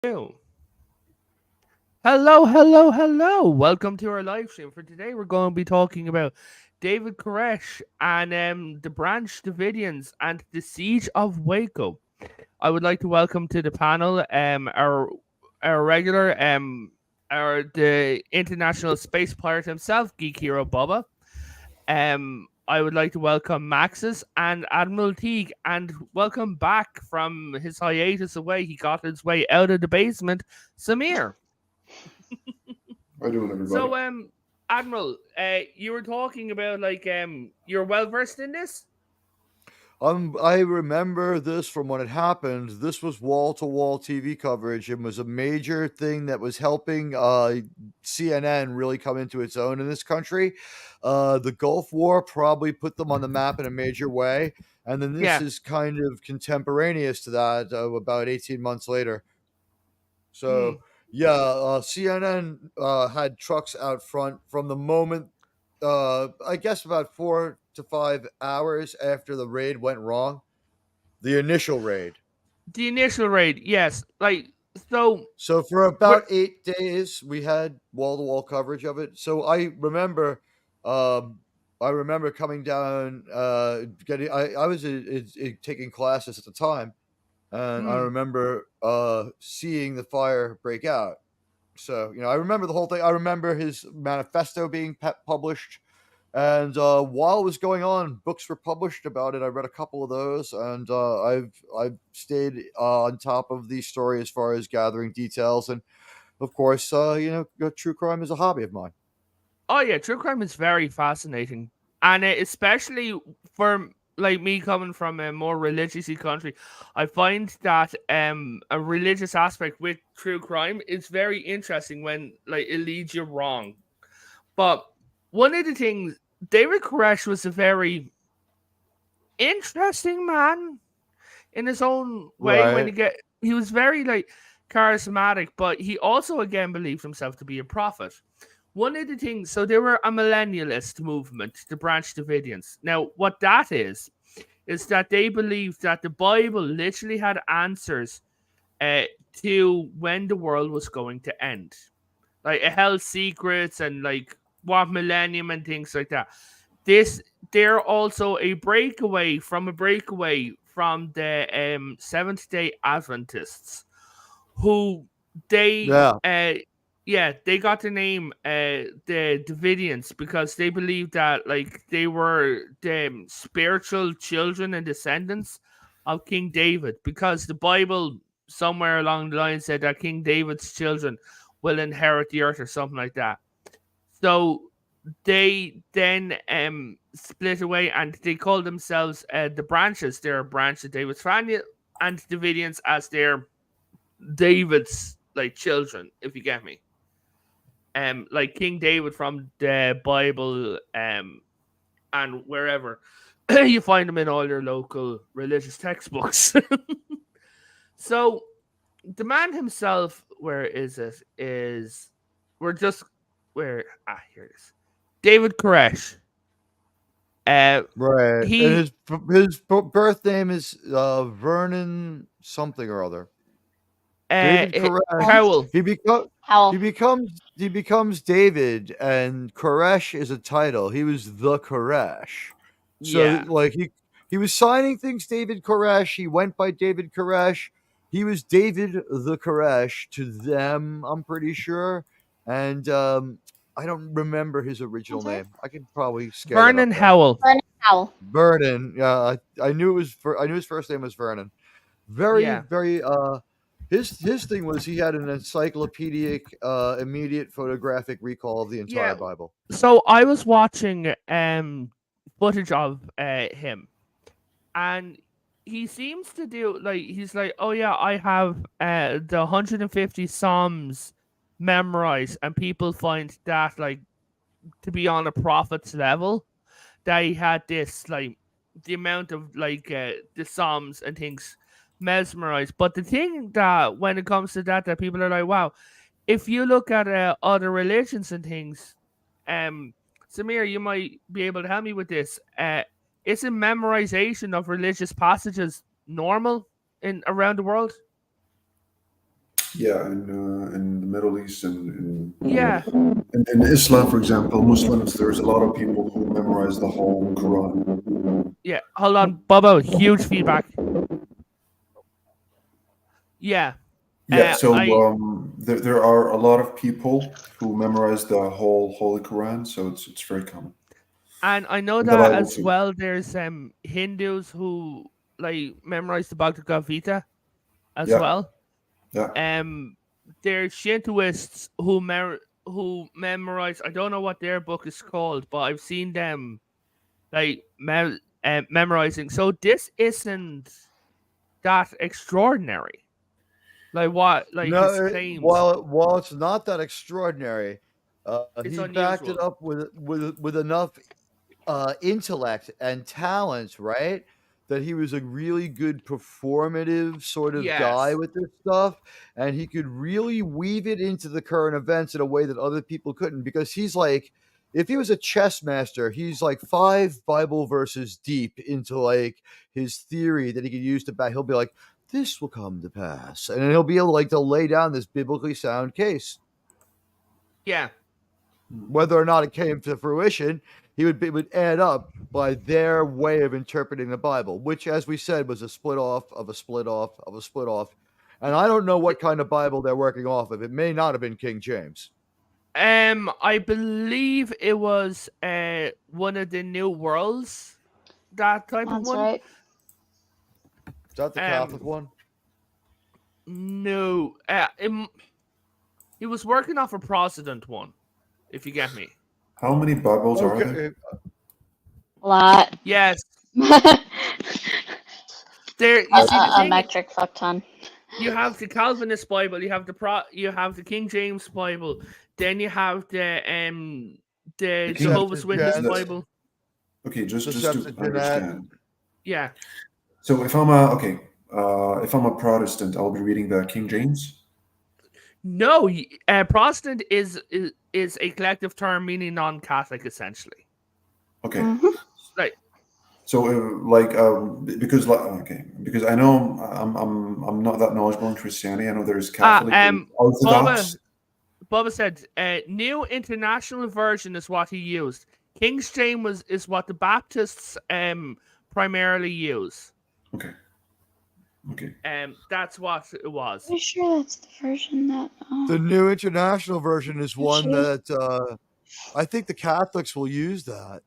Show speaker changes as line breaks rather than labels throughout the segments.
Ew. Hello, hello, hello. Welcome to our live stream. For today, we're going to be talking about David Koresh and the Branch Davidians and the Siege of Waco. I would like to welcome to the panel our regular our the international space pirate himself, Geek Hero Bubba. I would like to welcome Maxis and Admiral Teague, and welcome back from his hiatus away. He got his way out of the basement, Samir.
How you doing, everybody?
So, Admiral, you were talking about you're well versed in this.
I remember this from when it happened. This was wall to wall TV coverage and was a major thing that was helping CNN really come into its own in this country. The Gulf War probably put them on the map in a major way. And then this
Yeah.
is kind of contemporaneous to that, about 18 months later.
Mm.
So, yeah, CNN had trucks out front from the moment, I guess, about 4 to 5 hours after the raid went wrong. The initial raid.
The initial raid, yes. So,
So for
what?
about 8 days, we had wall to wall coverage of it. So um, I remember coming down, getting. I was taking classes at the time, and I
Mm.
remember seeing the fire break out. So I remember the whole thing. I remember his manifesto being published, and while it was going on, books were published about it. I read a couple of those, and I've stayed on top of the story as far as gathering details. And of course, true crime is a hobby of mine.
Oh yeah, true crime is very fascinating, and especially for me coming from a more religiously country, I find that a religious aspect with true crime is very interesting when it leads you wrong. But one of the things, David Koresh was a very interesting man in his own way.
Right.
He was very charismatic, but he also again believed himself to be a prophet. One of the things, so they were a millennialist movement, the Branch Davidians. Now, what that is that they believed that the Bible literally had answers uh, to when the world was going to end. Like it held secrets and what millennium and things like that. This they're also a breakaway from the Seventh Day Adventists, who they
Yeah.
yeah, they got the name the Davidians because they believed that they were the spiritual children and descendants of King David, because the Bible somewhere along the line said that King David's children will inherit the earth or something like that. So they then split away and they called themselves the branches. They're a branch of David's family, and Davidians as their David's children, if you get me. Like King David from the Bible, and wherever you find them in all your local religious textbooks. So the man himself, where is it? Is we're just where here it is. David Koresh. Uh,
Right. And
he
his birth name is Vernon something or other. David Koresh.
Howell.
Howell.
He become he
Howell.
becomes he becomes David, and Koresh is a title. He was the Koresh. So
Yeah,
like he was signing things David Koresh. He went by David Koresh. He was David the Koresh to them, I'm pretty sure. And I don't remember his original
Mhm.
name. I could probably scare that up
Vernon
though.
Howell.
Vernon Howell.
Vernon. Yeah, I knew it was. I knew his first name was Vernon. Very,
Yeah,
very. His thing was he had an encyclopedic, immediate photographic recall of the
yeah.
entire Bible.
So I was watching footage of him, and he seems to do he's like, oh yeah, I have the 150 Psalms memorized, and people find that to be on a prophet's level. That he had this the amount of the Psalms and things mesmerized. But the thing that when it comes to that people are like, wow, if you look at other religions and things, um, Samir, you might be able to help me with this. Isn't memorization of religious passages normal in around the world?
Yeah, in the Middle East and
Yeah.
in Islam, for example, Muslims, there's a lot of people who memorize the whole Quran.
Yeah. Hold on, Bubba. Huge feedback. Yeah.
Yeah, so
I
there are a lot of people who memorize the whole Holy Quran, so it's very common.
and I know
And the
that
Bible
as
too.
well. There's Hindus who like memorize the Bhagavad Gita as
Yeah,
well.
yeah.
Um, there's Shintoists who memorize. I don't know what their book is called, but I've seen them like memorizing. So this isn't that extraordinary. Like what? Like
No,
his claims.
while it's not that extraordinary,
It's
he backed it
unusual.
up with enough intellect and talent, right? That he was a really good performative sort of guy
Yes.
with this stuff, and he could really weave it into the current events in a way that other people couldn't. Because he's like, if he was a chess master, he's like 5 Bible verses deep into like his theory that he could use to back. He'll be like, "This will come to pass," and then he'll be able like to lay down this biblically sound case.
Yeah.
Whether or not it came to fruition, it would add up by their way of interpreting the Bible, which, as we said, was a split off of a split off of a split off. And I don't know what kind of Bible they're working off of. It may not have been King James.
I believe it was one of the New Worlds, that type of
That's
one.
right.
Is that the Catholic one?
No, he was working off a Protestant one, if you get me.
How many Bibles are there?
Okay.
A lot.
Yes, there. You see, the
A
thing,
metric fuck ton.
you have the Calvinist Bible, you have you have the King James Bible, then you have the
King-
Jehovah's Witness
Septuagint.
Bible.
Okay, just
The
to
Septuagint.
understand.
Yeah.
So if I'm a Protestant, I'll be reading the King James.
No, Protestant is a collective term meaning non-Catholic, essentially.
Okay.
Mhm.
Like,
So because I know I'm not that knowledgeable in Christianity. I know there's Catholic and Orthodox.
Bubba said, New International Version is what he used. King James is what the Baptists primarily use.
Okay.
That's what it was.
Pretty sure that's the version that.
The New International Version is one
Sure.
that I think the Catholics will use that.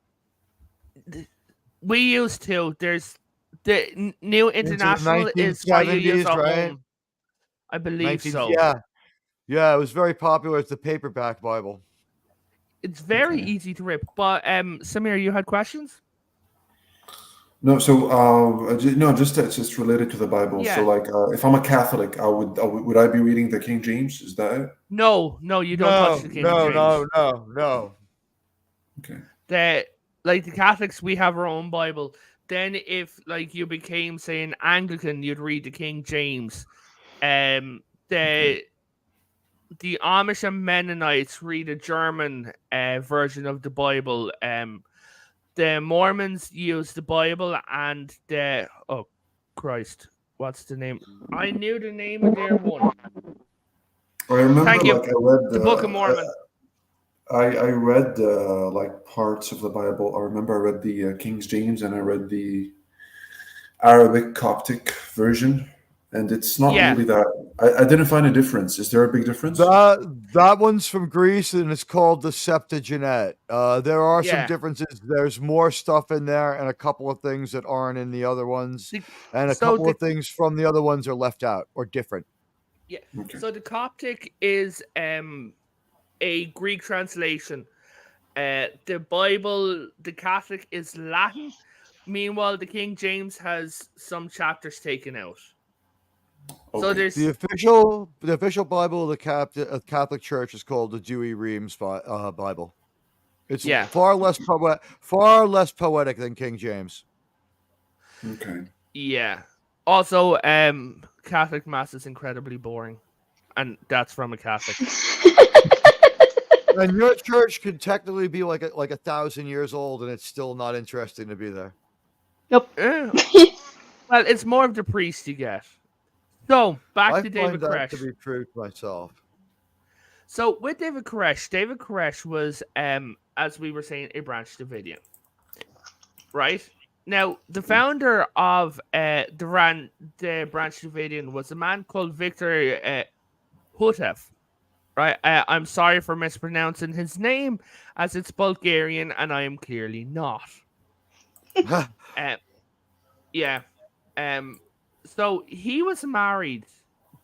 We used to. There's the New International is what you use
1970s,
at
right?
home. I believe so.
Yeah, it was very popular as the paperback Bible.
It's very
Okay.
easy to rip. But Samir, you had questions?
No, so just related to the Bible.
Yeah.
So like, if I'm a Catholic, would I be reading the King James? Is that it?
No, you don't touch the King James.
No.
Okay.
The Catholics, we have our own Bible. Then if like you became, say, an Anglican, you'd read the King James. The Amish and Mennonites read a German version of the Bible. The Mormons use the Bible, and what's the name? I knew the name of their one.
I remember,
Thank you.
like, I read
The Book of Mormon.
I read like parts of the Bible. I remember I read the King James and I read the Arabic Coptic version, and it's not
Yeah.
really that. I didn't find a difference. Is there a big difference?
That one's from Greece and it's called the Septuagint. There are
Yeah.
some differences. There's more stuff in there and a couple of things that aren't in the other ones. And a couple of things from the other ones are left out or different.
Yeah.
Okay.
So the Coptic is a Greek translation. The Bible, the Catholic is Latin. Meanwhile, the King James has some chapters taken out. So
Okay.
there's
The official Bible of the Catholic Church is called the Dewey Reams Bible. It's far less poetic than King James.
Okay.
Yeah. Also, Catholic Mass is incredibly boring, and that's from a Catholic.
And your church could technically be like 1,000 years old, and it's still not interesting to be there.
Nope.
Well, it's more of the priest you get. So back
I
to
find
David
that to
Koresh.
be true to myself.
So with David Koresh was, as we were saying, a Branch Davidian, right? Now, the founder of the Branch Davidian was a man called Victor Hutev, right? I'm sorry for mispronouncing his name, as it's Bulgarian, and I am clearly not. Uh, yeah. Um. So he was married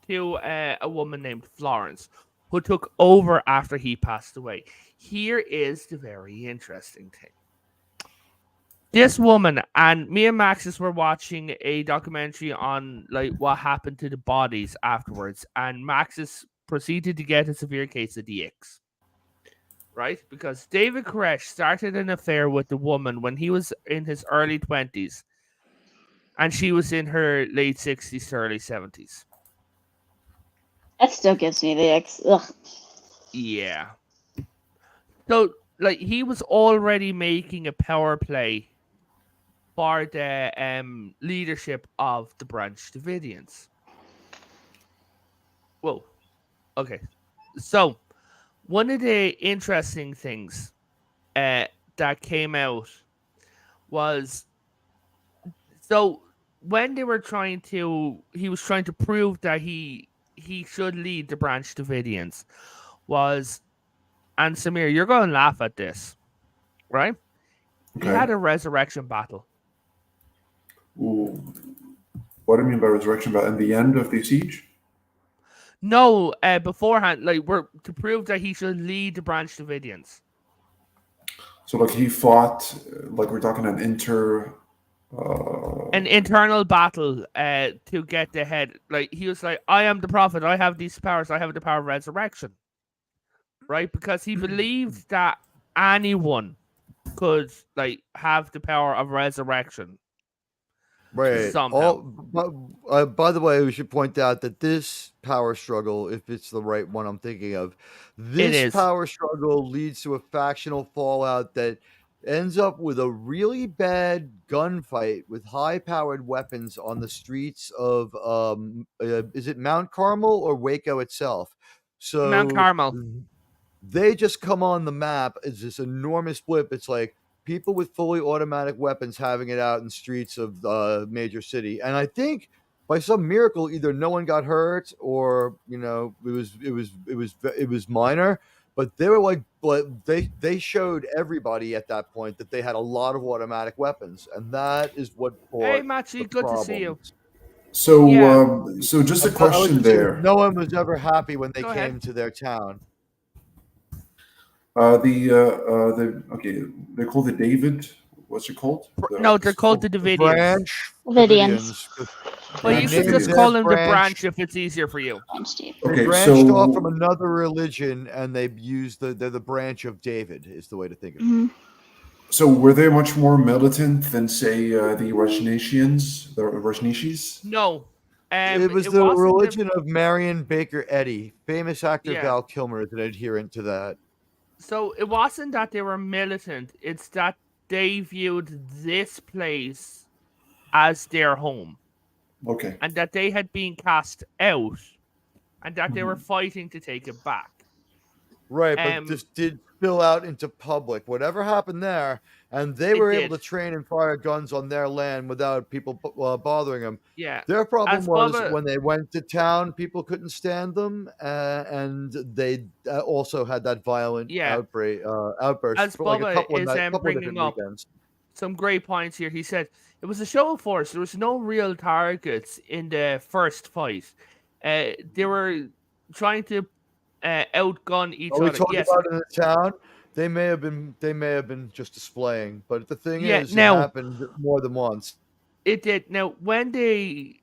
to a woman named Florence, who took over after he passed away. Here is the very interesting thing. This woman and me and Maxis were watching a documentary on like what happened to the bodies afterwards, and Maxis proceeded to get a severe case of the icks. Right? Because David Koresh started an affair with the woman when he was in his early 20s, and she was in her late 60s to early 70s.
That still gives me the X. Ugh.
Yeah. So, like, he was already making a power play for the leadership of the Branch Davidians. Whoa. Okay. So, one of the interesting things that came out was, so when they were he was trying to prove that he should lead the Branch Davidians, was, and Samir, you're going to laugh at this, right? He
Okay.
had a resurrection battle.
Ooh. What do you mean by resurrection? But in the end of the siege?
No, beforehand, like, we're to prove that he should lead the Branch Davidians.
So like he fought, like we're talking an
An internal battle to get the head. Like, he was like, I am the prophet, I have these powers, I have the power of resurrection. Right? Because he believed that anyone could, like, have the power of resurrection.
Right.
Somehow.
By the way, we should point out that this power struggle, if it's the right one I'm thinking of, this
is.
power struggle leads to a factional fallout that ends up with a really bad gunfight with high-powered weapons on the streets of is it Mount Carmel or Waco itself? So
Mount Carmel.
they just come on the map as this enormous blip. It's like people with fully automatic weapons having it out in the streets of the major city. And I think by some miracle, either no one got hurt or, you know, it was minor. But they were like, but they showed everybody at that point that they had a lot of automatic weapons, and that is what brought
Hey, Machi,
the
good to see you.
problems.
So
Yeah.
so just a
I was
question
just saying,
there.
no one was ever happy when they
Go
came
ahead.
to their town.
The okay, they're called the David. What's it called?
No, they're called the Davidians.
Branch
Davidians.
But you
Branch
could just
Davidians.
call them the Branch if it's easier for you.
They
Okay,
branched off from
so
another religion, and they used they're the branch of David is the way to think of it.
Mhm.
so were they much more militant than say the Rajneeshians, the Rajneeshis?
No.
It was
it
the
wasn't
religion of Marion Baker Eddy, famous actor
Yeah.
Val Kilmer is an adherent to that.
So it wasn't that they were militant, it's that they viewed this place as their home,
Okay.
and that they had been cast out, and that they were
Mhm.
fighting to take it back.
Right, but this did spill out into public. Whatever happened there, and they were able to train and fire guns on their land without people bothering them.
Yeah.
Their problem
As
was
Bubba-
when they went to town, people couldn't stand them, and they also had that violent outburst
As
for like a
Bubba
couple of
is
couple of
bringing
different
up
weekends.
some great points here. He said it was a show of force. There was no real targets in the first fight. They were trying to outgun each
Are we
other.
talking
Yes.
about in the town? They may have been just displaying, but the thing is,
now,
it happened more than once.
It did. Now, when the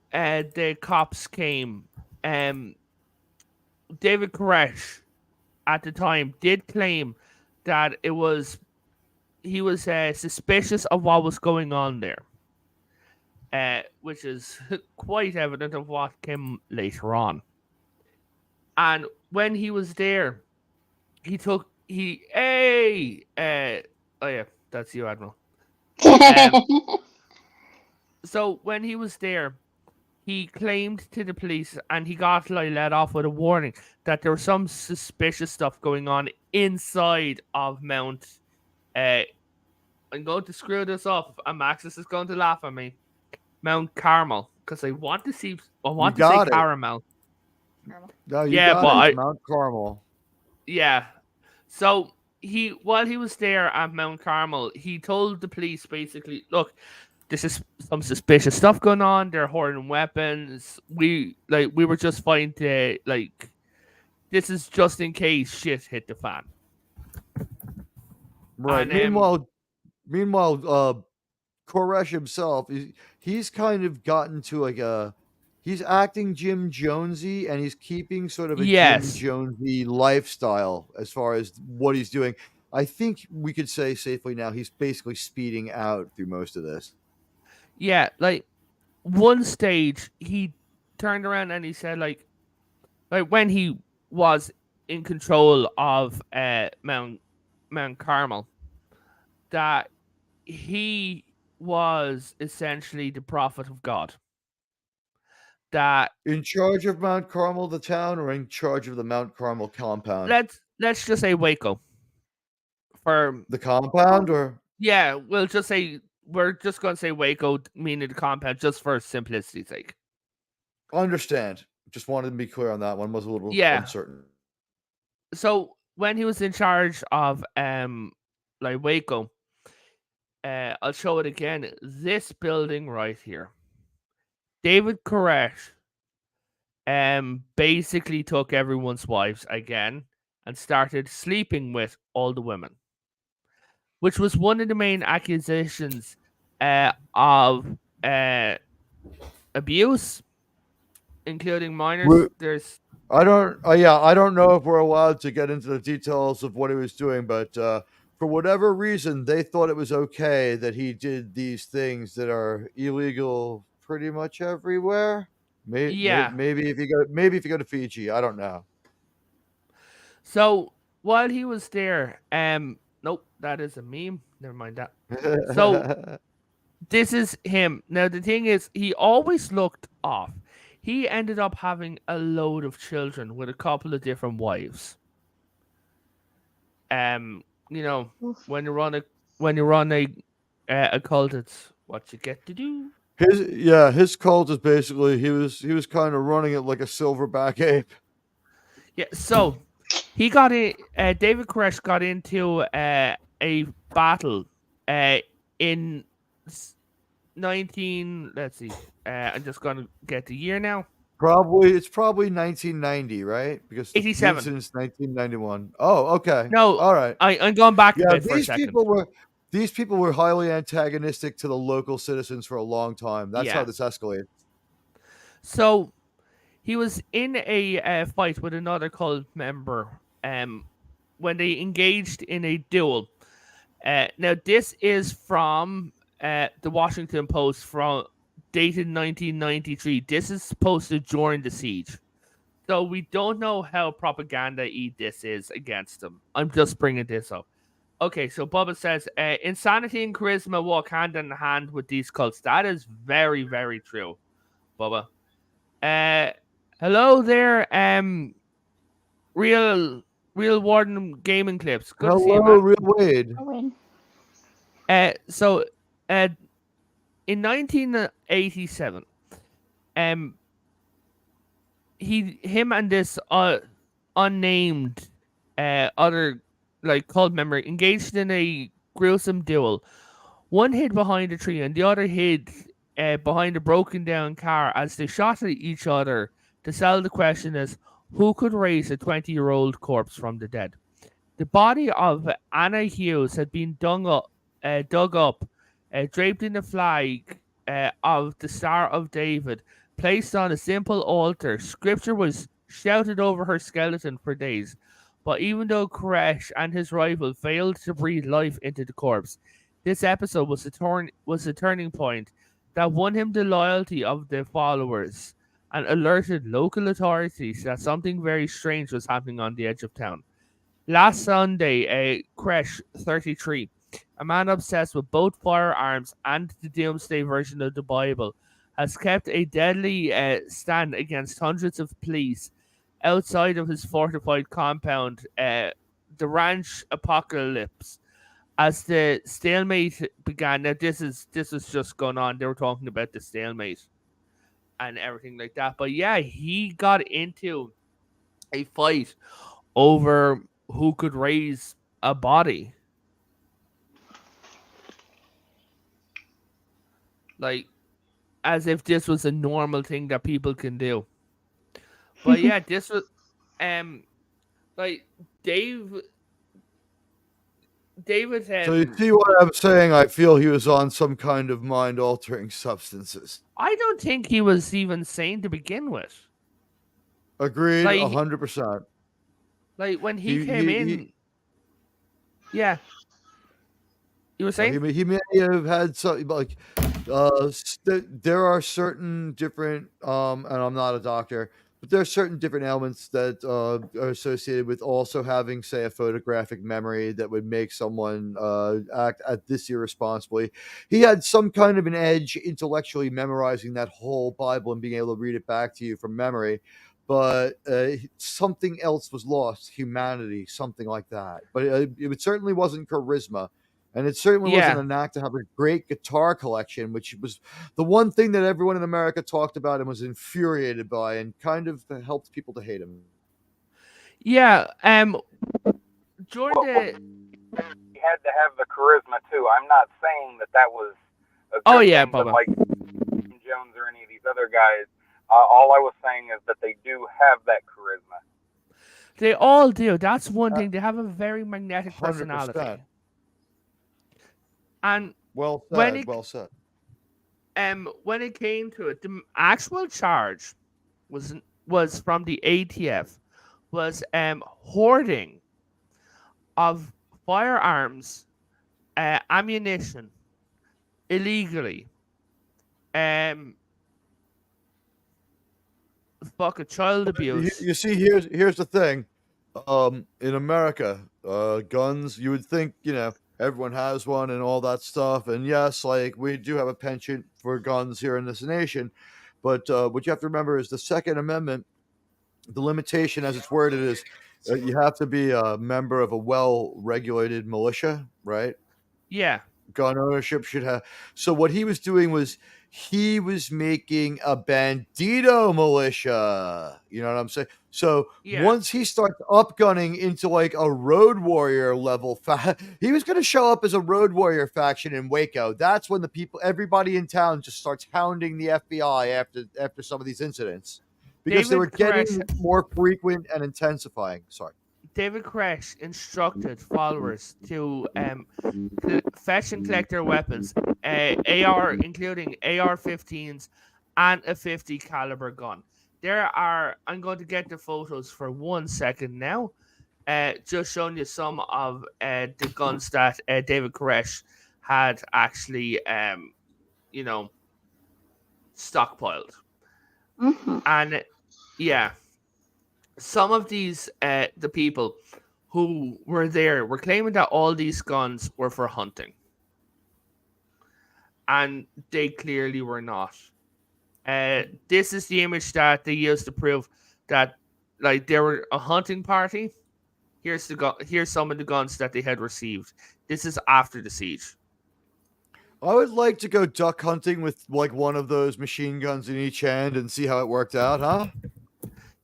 cops came, David Koresh at the time did claim that he was suspicious of what was going on there, which is quite evident of what came later on. And when he was there, oh yeah, that's you, Admiral. So when he was there, he claimed to the police, and he got let off with a warning that there was some suspicious stuff going on inside of Mount. I'm going to screw this up, and Maxis is going to laugh at me. Mount Carmel, because I want to say Caramel.
No, you
Yeah,
got
but
it. It's Mount Carmel.
Yeah. So while he was there at Mount Carmel, he told the police basically, look, this is some suspicious stuff going on. They're hoarding weapons. We were just fine to this is just in case shit hit the fan.
Right.
And,
Meanwhile, Koresh himself he's kind of gotten to he's acting Jim Jonesy, and he's keeping sort of a
yes.
Jim Jonesy lifestyle as far as what he's doing. I think we could say safely now he's basically speeding out through most of this.
Yeah, one stage he turned around and he said like when he was in control of Mount Carmel, that he was essentially the prophet of God. That
in charge of Mount Carmel, the town, or in charge of the Mount Carmel compound?
Let's just say Waco. For
the compound, or
yeah, we're just going to say Waco, meaning the compound, just for simplicity's sake.
Understand. Just wanted to be clear on that one. Was a little uncertain.
So when he was in charge of Waco, I'll show it again. This building right here, David Koresh basically took everyone's wives again and started sleeping with all the women, which was one of the main accusations of abuse, including minors.
I don't know if we're allowed to get into the details of what he was doing, but for whatever reason, they thought it was okay that he did these things that are illegal pretty much everywhere. Maybe if you go to Fiji, I don't know.
So while he was there, nope, that is a meme. Never mind that. So this is him. Now the thing is, he always looked off. He ended up having a load of children with a couple of different wives. You know, when you run a cult, it's what you get to do.
His cult is basically he was kind of running it like a silverback ape.
Yeah, so he got in. David Koresh got into a battle in 19. Let's see. I'm just gonna get the year now.
It's probably 1990, right? Because
87
since 1991. Oh, okay.
No,
all right.
I'm going back a bit for a second.
These people were highly antagonistic to the local citizens for a long time. That's how this escalated.
So he was in a fight with another cult member when they engaged in a duel. Now, this is from the Washington Post, from dated 1993. This is posted during the siege. So we don't know how propaganda-y this is against them. I'm just bringing this up. Okay, so Bubba says, insanity and charisma walk hand in hand with these cults. That is very, very true, Bubba. Hello there, Real Warden Gaming Clips. Good to see you, man.
Real Wade.
So, in 1987, him and this unnamed other cult member engaged in a gruesome duel. One hid behind a tree and the other hid behind a broken down car as they shot at each other to settle the question as who could raise a 20-year-old corpse from the dead. The body of Anna Hughes had been dug up, draped in the flag of the Star of David, placed on a simple altar. Scripture was shouted over her skeleton for days. But even though Koresh and his rival failed to breathe life into the corpse, this episode was a turning point that won him the loyalty of the followers and alerted local authorities that something very strange was happening on the edge of town. Last Sunday, Koresh, 33, a man obsessed with both firearms and the Doomsday version of the Bible, has kept a deadly stand against hundreds of police outside of his fortified compound, the Ranch Apocalypse. As the stalemate began, now this is just going on. They were talking about the stalemate and everything like that. But yeah, he got into a fight over who could raise a body. Like, as if this was a normal thing that people can do. But yeah, this was like David
So you see what I'm saying? I feel he was on some kind of mind-altering substances.
I don't think he was even sane to begin with.
Agreed,
Like,
100%.
Like when he came in, yeah. You were saying?
He may have had something like there are certain different and I'm not a doctor, but there are certain different elements that are associated with also having, say, a photographic memory that would make someone act at this irresponsibly. He had some kind of an edge intellectually memorizing that whole Bible and being able to read it back to you from memory. But something else was lost, humanity, something like that. But it certainly wasn't charisma. And it certainly wasn't a knack to have a great guitar collection, which was the one thing that everyone in America talked about and was infuriated by and kind of helped people to hate him.
Yeah. Jordan.
He had to have the charisma, too. I'm not saying that was a good thing, but like Jones or any of these other guys, all I was saying is that they do have that charisma.
They all do. That's one thing. They have a very magnetic
100%.
personality. And
well said.
When it came to it, the actual charge was from the ATF was hoarding of firearms, ammunition illegally, child abuse.
You see, here's the thing. In America, guns, you would think, everyone has one and all that stuff. And yes, like we do have a penchant for guns here in this nation. But what you have to remember is the Second Amendment, the limitation as it's worded is you have to be a member of a well-regulated militia, right?
Yeah.
Gun ownership should have. So what he was doing was he was making a bandito militia. You know what I'm saying? So once he starts upgunning into like a road warrior level, he was going to show up as a road warrior faction in Waco. That's when everybody in town just starts hounding the FBI after some of these incidents because they were getting more frequent and intensifying. Sorry.
David Koresh instructed followers to fetch and collect their weapons, including AR-15s and a 50 caliber gun. I'm going to get the photos for 1 second now, just showing you some of the guns that David Koresh had actually, stockpiled.
Mm-hmm.
And yeah. Some of these, the people who were there were claiming that all these guns were for hunting. And they clearly were not. This is the image that they used to prove that, like, they were a hunting party. Here's some of the guns that they had received. This is after the siege.
I would like to go duck hunting with, like, one of those machine guns in each hand and see how it worked out, huh?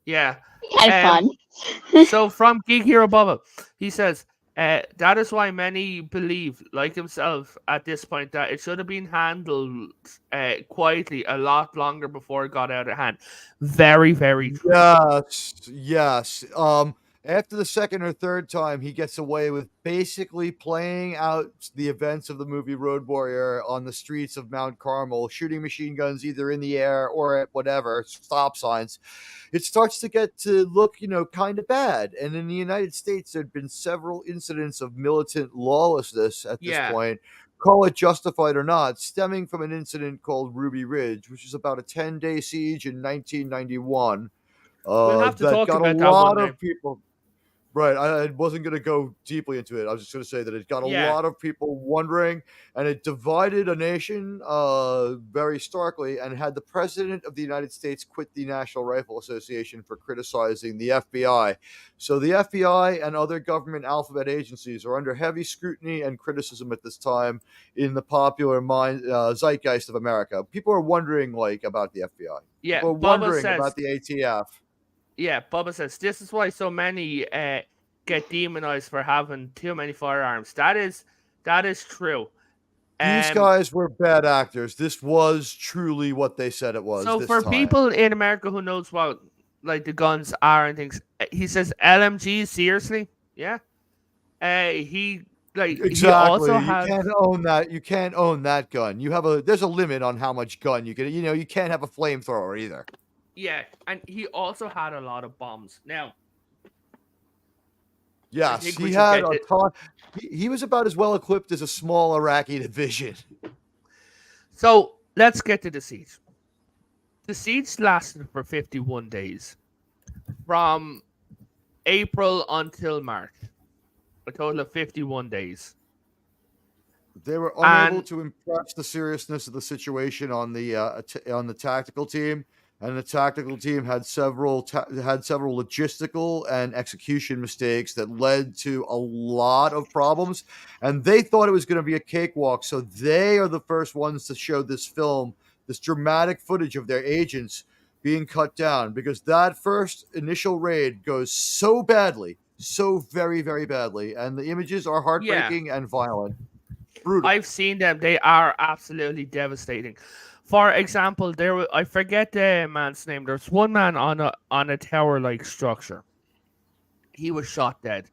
Yeah.
Kind of fun.
So from Geek Hero Bubba, he says, that is why many believe, like himself at this point, that it should have been handled quietly a lot longer before it got out of hand. Very, very true.
Yes. After the second or third time, he gets away with basically playing out the events of the movie Road Warrior on the streets of Mount Carmel, shooting machine guns either in the air or at whatever, stop signs. It starts to get to look, kind of bad. And in the United States, there had been several incidents of militant lawlessness at this point. Call it justified or not, stemming from an incident called Ruby Ridge, which is about a 10-day siege in 1991.
We'll have to talk about that one day.
People. Right. I wasn't going to go deeply into it. I was just going to say that it got a lot of people wondering, and it divided a nation very starkly, and had the president of the United States quit the National Rifle Association for criticizing the FBI. So the FBI and other government alphabet agencies are under heavy scrutiny and criticism at this time in the popular zeitgeist of America. People are wondering about the FBI.
Yeah,
people are wondering about the ATF.
Yeah, Bubba says this is why so many get demonized for having too many firearms. That is true.
These guys were bad actors. This was truly what they said it was.
So for people in America who knows what the guns are and things, he says LMGs. Seriously, yeah. He
exactly.
He also
you can't own that. You can't own that gun. There's a limit on how much gun you can. You can't have a flamethrower either.
Yeah, and he also had a lot of bombs. Now,
yes, he had a ton. He was about as well equipped as a small Iraqi division.
So let's get to the siege. The siege lasted for 51 days, from April until March. A total of 51 days.
They were unable to impress the seriousness of the situation on the tactical team. And the tactical team had several logistical and execution mistakes that led to a lot of problems. And they thought it was going to be a cakewalk. So they are the first ones to show this film, this dramatic footage of their agents being cut down, because that first initial raid goes so badly, so very, very badly. And the images are heartbreaking and violent. Brutal.
I've seen them. They are absolutely devastating. For example, I forget the man's name. There's one man on a tower-like structure. He was shot dead,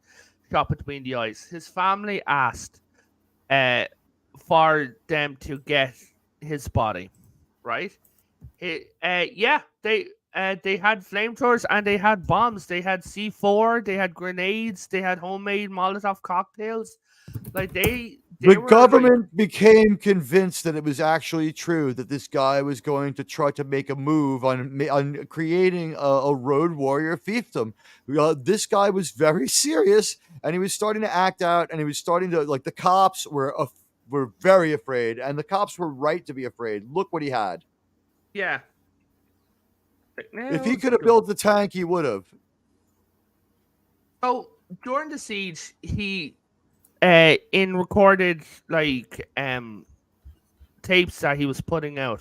shot between the eyes. His family asked for them to get his body, right? They had flamethrowers and they had bombs. They had C4. They had grenades. They had homemade Molotov cocktails.
The government became convinced that it was actually true, that this guy was going to try to make a move on creating a road warrior fiefdom. This guy was very serious, and he was starting to act out, and he was starting to, the cops were very afraid, and the cops were right to be afraid. Look what he had.
Yeah.
If he could have built the tank, he would have.
So, during the siege, he... in recorded tapes that he was putting out,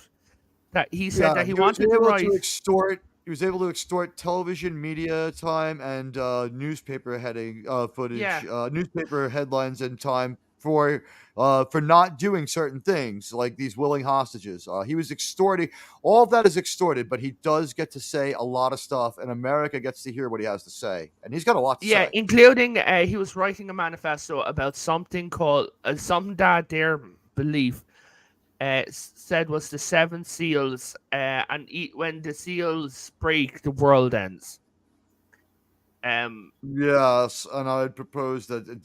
that he said that he wanted to write.
He was able to extort television media time and newspaper footage, newspaper headlines and time for not doing certain things, like these willing hostages. He was extorting. All of that is extorted, but he does get to say a lot of stuff, and America gets to hear what he has to say, and he's got a lot to say.
Yeah, including he was writing a manifesto about something called something that their belief said was the 7 seals, and when the seals break, the world ends.
Yes, and I would propose that at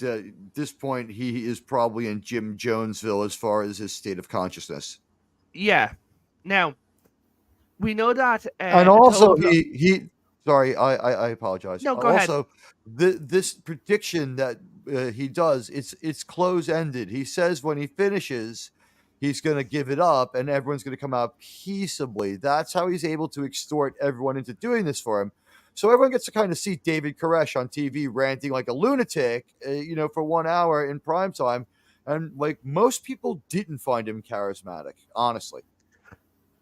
this point he is probably in Jim Jonesville as far as his state of consciousness.
Yeah. Now, we know that,
and also he. Sorry, I apologize.
No, go ahead.
Also, this prediction that he does, it's close-ended. He says when he finishes, he's going to give it up, and everyone's going to come out peaceably. That's how he's able to extort everyone into doing this for him. So everyone gets to kind of see David Koresh on TV ranting like a lunatic, for 1 hour in prime time. And most people didn't find him charismatic, honestly.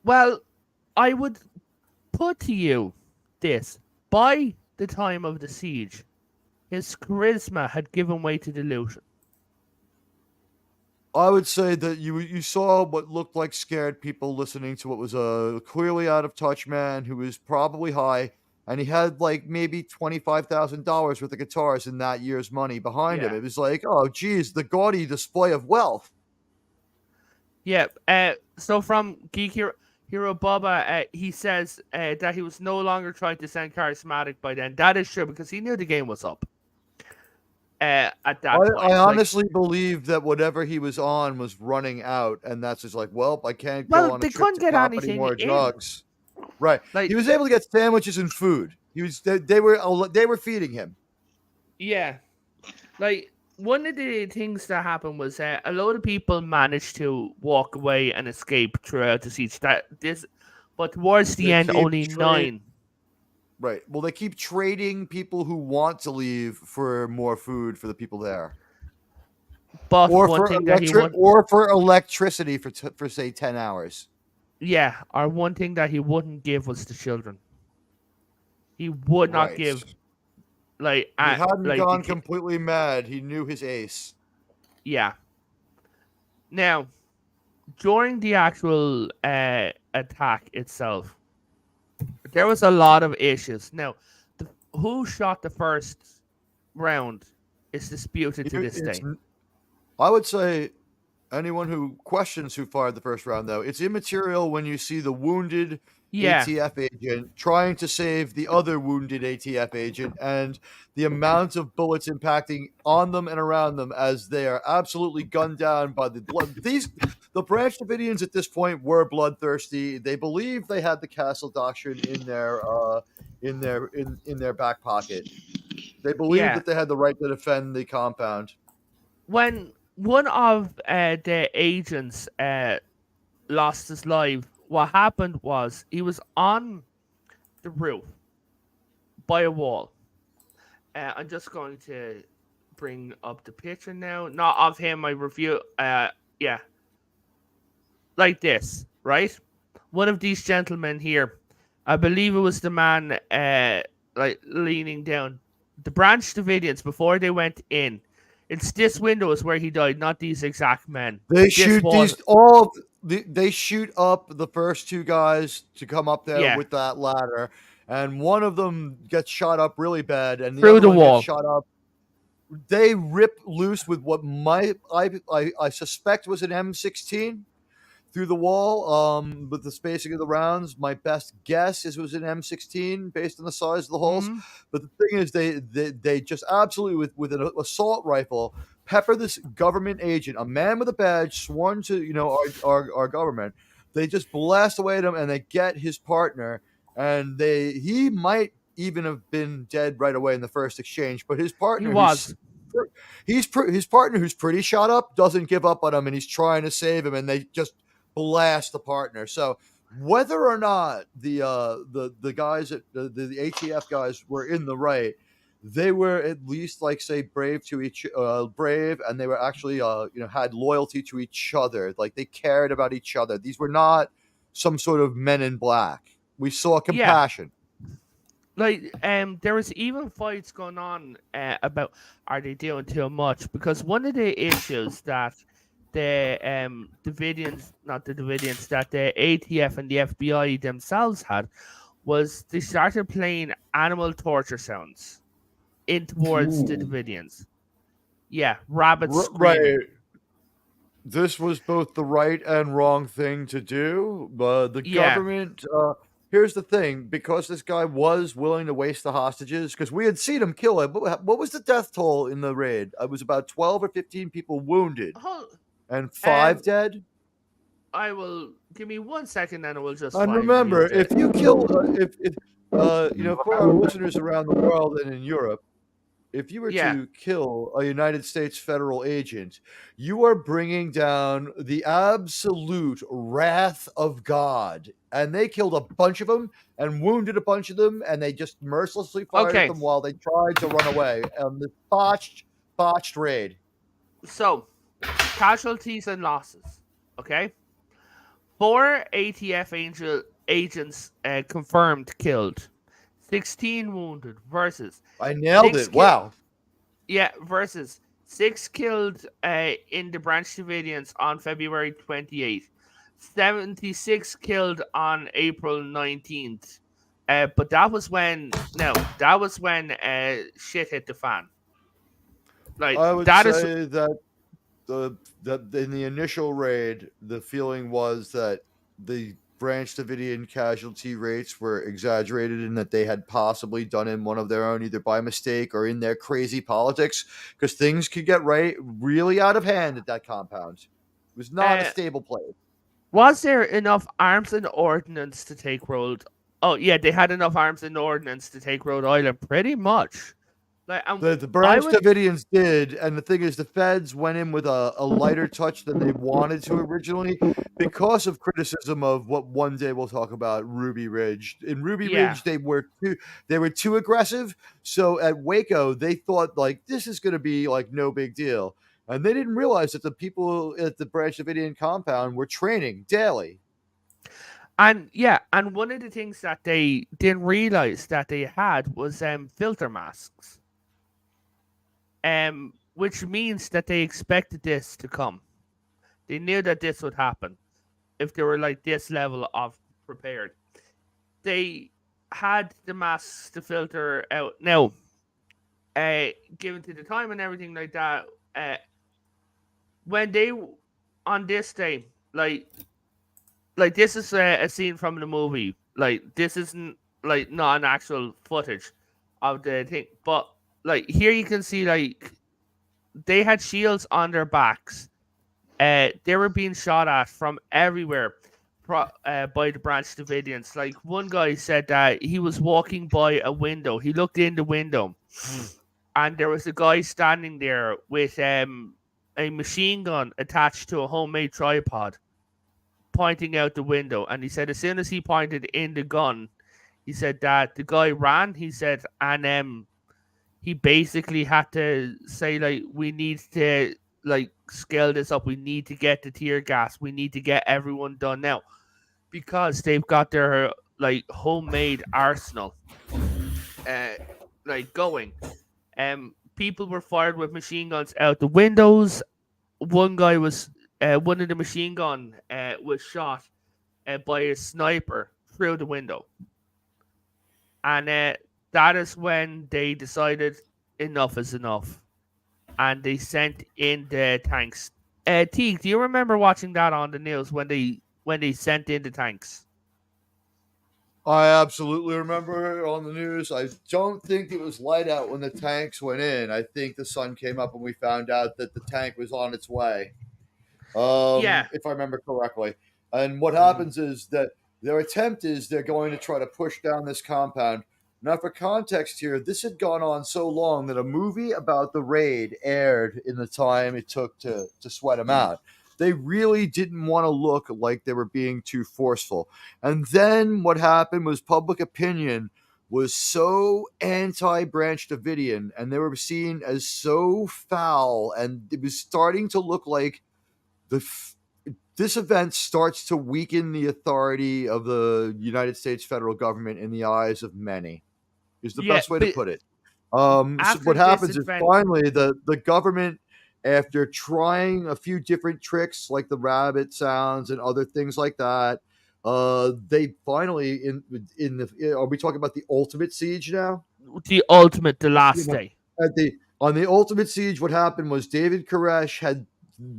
Well, I would put to you this. By the time of the siege, his charisma had given way to delusion.
I would say that you saw what looked like scared people listening to what was a clearly out of touch man who was probably high. And he had maybe $25,000 worth of guitars in that year's money behind him. It was oh, geez, the gaudy display of wealth.
Yeah. So from Geek Hero Bubba, he says that he was no longer trying to sound charismatic by then. That is true, because he knew the game was up. At that point.
I honestly believe that whatever he was on was running out, and that's just I can't go on a trip to cop any more drugs. Right. He was able to get sandwiches and food. They were feeding him.
Yeah, like one of the things that happened was a lot of people managed to walk away and escape throughout the siege. But towards the
They
end,
keep
only
trade
9.
right. Well, they keep trading people who want to leave for more food for the people there,
But
or
one
for
thing that he wouldn't,
electricity for say 10 hours.
or one thing that he wouldn't give was the children. He would not
Right.
give like
He hadn't
like the
gone
kid.
completely mad. He knew his ace.
Yeah. Now, during the actual attack itself, there was a lot of issues. Now, who shot the first round is disputed to this
It's,
day.
I would say anyone who questions who fired the first round, though, it's immaterial when you see the wounded
Yeah,
ATF agent trying to save the other wounded ATF agent and the amount of bullets impacting on them and around them as they are absolutely gunned down by the blood. The Branch Davidians at this point were bloodthirsty. They believed they had the castle doctrine in their back pocket. They believed
yeah.
that they had the right to defend the compound.
When one of the agents lost his life, what happened was he was on the roof by a wall. I'm just going to bring up the picture now. Not of him, I review. Yeah, like this, right? One of these gentlemen here, I believe it was the man, like leaning down. The Branch Davidians, before they went in, it's this window is where he died, not these exact men.
They
This
shoot
wall,
they shoot up the first 2 guys to come up there
yeah,
with that ladder, and one of them gets shot up really bad, and the
through
other
the
one gets
wall.
shot up. They rip loose with what I suspect was an M16 through the wall. With the spacing of the rounds, my best guess is it was an M16 based on the size of the holes.
Mhm.
But the thing is, they just absolutely with an assault rifle pepper this government agent, a man with a badge sworn to our government. They just blast away at him, and they get his partner, and he might even have been dead right away in the first exchange, but his
He
partner
was.
his partner who's pretty shot up doesn't give up on him, and he's trying to save him, and they just blast the partner. So whether or not the guys at the ATF guys were in the right, they were at least brave, and they were actually had loyalty to each other. Like they cared about each other. These were not some sort of men in black. We saw
Yeah.
compassion.
Like there was even fights going on about are they doing too much, because one of the issues that the Davidians, not the Davidians, that the ATF and the FBI themselves had was they started playing animal torture sounds in towards the
Ooh.
Davidians. Yeah, rabbits screaming.
Right. This was both the right and wrong thing to do, but the
Yeah.
government. Here's the thing: because this guy was willing to waste the hostages, because we had seen him kill it. What was the death toll in the raid? It was about 12 or 15 people wounded and 5 dead.
I will give me 1 second, and I will just.
And remember, if you kill, for our listeners around the world and in Europe, if you were to kill a United States federal agent, you are bringing down the absolute wrath of God. And they killed a bunch of them and wounded a bunch of them, and they just mercilessly fired at them while they tried to run away. The botched raid.
So, casualties and losses. Okay, 4 ATF agents confirmed killed. 16 wounded versus.
I nailed it. Wow.
Yeah, versus 6 killed in the Branch Davidians on February 28th. 76 killed on April 19th. But that was when shit hit the fan. Like
I would say that in the initial raid, the feeling was that the Branch Davidian casualty rates were exaggerated and that they had possibly done in one of their own, either by mistake or in their crazy politics, because things could get really out of hand at that compound. It was not a stable place.
Was there enough arms and ordnance to take Rhode? Oh yeah, they had enough arms and ordnance to take Rhode Island, pretty much. Like,
The Branch Davidians did, and the thing is, the feds went in with a lighter touch than they wanted to originally because of criticism of what one day we'll talk about, Ruby Ridge. In Ruby Ridge, they were too aggressive. So at Waco, they thought like this is going to be like no big deal, and they didn't realize that the people at the Branch Davidian compound were training daily.
And one of the things that they didn't realize that they had was filter masks. Which means that they expected this to come. They knew that this would happen if they were like this level of prepared. They had the masks to filter out. Now, given to the time and everything like that, when they on this day, like this is a scene from the movie. Like this isn't like not an actual footage of the thing, but like here you can see like they had shields on their backs. They were being shot at from everywhere by the Branch Davidians. Like one guy said that he was walking by a window. He looked in the window, and there was a guy standing there with a machine gun attached to a homemade tripod, pointing out the window. And he said as soon as he pointed in the gun, he said that the guy ran. He said, and he basically had to say like, we need to like scale this up. We need to get the tear gas. We need to get everyone done now, because they've got their like homemade arsenal, like going. People were fired with machine guns out the windows. One guy was one of the machine gun was shot by a sniper through the window, and that is when they decided enough is enough, and they sent in the tanks. Teague, do you remember watching that on the news when they sent in the tanks?
I absolutely remember it on the news. I don't think it was light out when the tanks went in. I think the sun came up and we found out that the tank was on its way. If I remember correctly. And what happens is that their attempt is they're going to try to push down this compound. Now, for context here, this had gone on so long that a movie about the raid aired in the time it took to sweat them out. They really didn't want to look like they were being too forceful. And then what happened was public opinion was so anti-Branch Davidian, and they were seen as so foul, and it was starting to look like this event starts to weaken the authority of the United States federal government in the eyes of many. Is the best way to put it. So what happens is finally the government, after trying a few different tricks like the rabbit sounds and other things like that, they finally are we talking about the ultimate siege now?
The last day.
On the ultimate siege, what happened was David Koresh had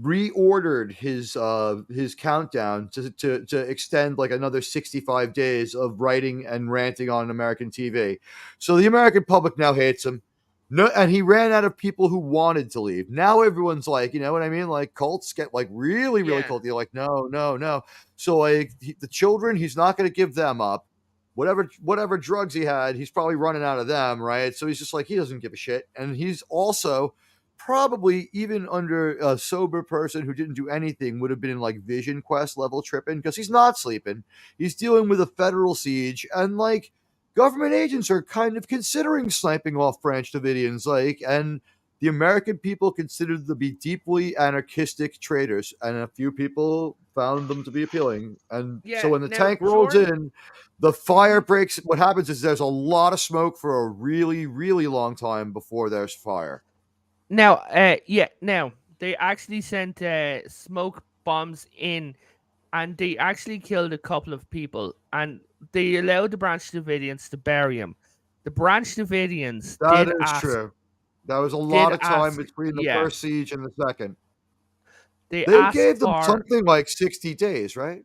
reordered his countdown to extend like another 65 days of writing and ranting on American TV. So the American public now hates him. No, and he ran out of people who wanted to leave. Now everyone's like, you know what I mean? Like cults get like really culty. Like no. So like the children, he's not going to give them up. Whatever drugs he had, he's probably running out of them, right? So he's just like, he doesn't give a shit. And he's also probably, even under a sober person who didn't do anything, would have been in like Vision Quest level tripping, because he's not sleeping. He's dealing with a federal siege, and like government agents are kind of considering sniping off Branch Davidians, like, and the American people considered them to be deeply anarchistic traitors, and a few people found them to be appealing. And so when the tank rolls in, the fire breaks. What happens is there's a lot of smoke for a really, really long time before there's fire.
Now, they actually sent smoke bombs in, and they actually killed a couple of people, and they allowed the Branch Davidians to bury him. The Branch Davidians
true. That was a lot of time between the first siege and the second. They gave them something like 60 days, right?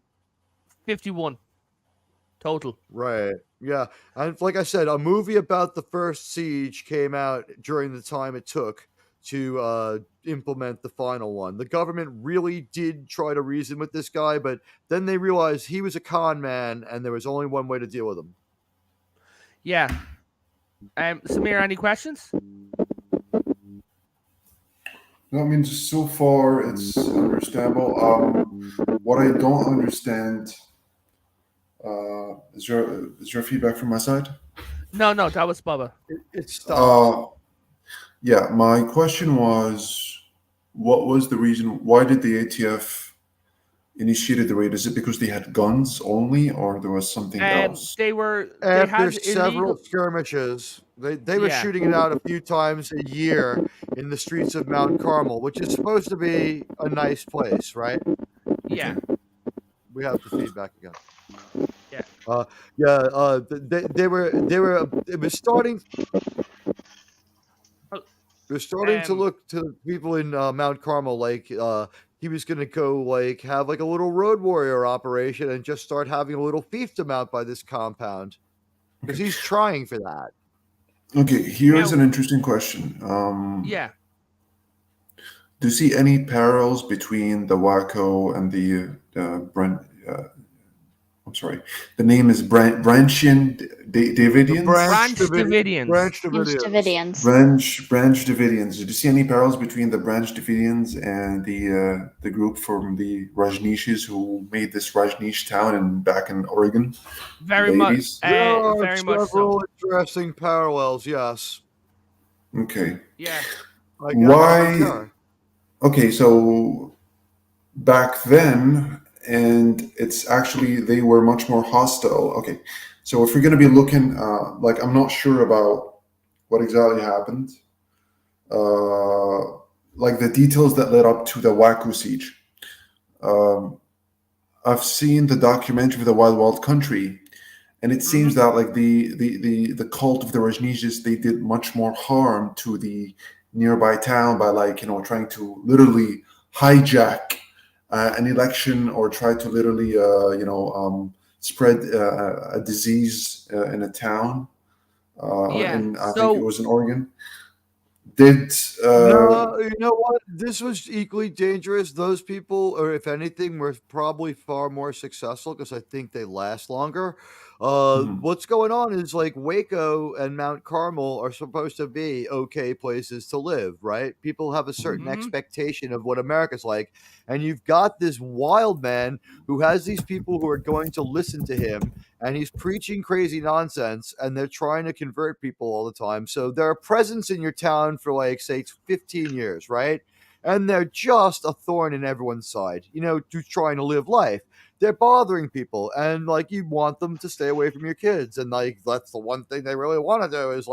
51 total.
Right. Yeah. And like I said, a movie about the first siege came out during the time it took to implement the final one. The government really did try to reason with this guy, but then they realized he was a con man and there was only one way to deal with him.
Yeah. Samir, any questions?
No, I mean, so far it's understandable. What I don't understand is your feedback from my side?
No, that was Bubba.
It stopped.
Yeah, my question was, what was the reason? Why did the ATF initiated the raid? Is it because they had guns only, or there was something else?
They
After
had
several
illegal.
skirmishes, they were
Yeah.
shooting it out a few times a year in the streets of Mount Carmel, which is supposed to be a nice place, right?
Yeah.
We have the feedback again.
Yeah.
They were. It was starting. They're starting to look to people in Mount Carmel like he was going to go like have like a little road warrior operation and just start having a little fiefdom out by this compound because he's trying for that.
Okay, here's an interesting question.
Yeah.
Do you see any parallels between the Waco and the Brent? I'm sorry. The name is Branch Davidians.
Branch Davidians.
Branch Davidians.
Branch Davidians. Did you see any parallels between the Branch Davidians and the group from the Rajneeshis who made this Rajneesh town back in Oregon?
Very much.
There are
very much so.
several interesting parallels. Yes.
Okay.
Yeah.
Why? Okay, so back then, and it's actually they were much more hostile. Okay, so if we're going to be looking, like I'm not sure about what exactly happened, like the details that led up to the Waco siege. I've seen the documentary The Wild Wild Country, and it seems that like the cult of the Rajneeshis, they did much more harm to the nearby town by trying to literally hijack an election or try to literally spread a disease in a town. And I think it was in Oregon.
No, you know what? This was equally dangerous. Those people, or if anything, were probably far more successful because I think they last longer. What's going on is like Waco and Mount Carmel are supposed to be okay places to live, right? People have a certain expectation of what America's like. And you've got this wild man who has these people who are going to listen to him, and he's preaching crazy nonsense, and they're trying to convert people all the time. So they're a presence in your town for like, say, 15 years, right? And they're just a thorn in everyone's side, to trying to live life. They're bothering people, and like you want them to stay away from your kids, and like that's the one thing they really want to do is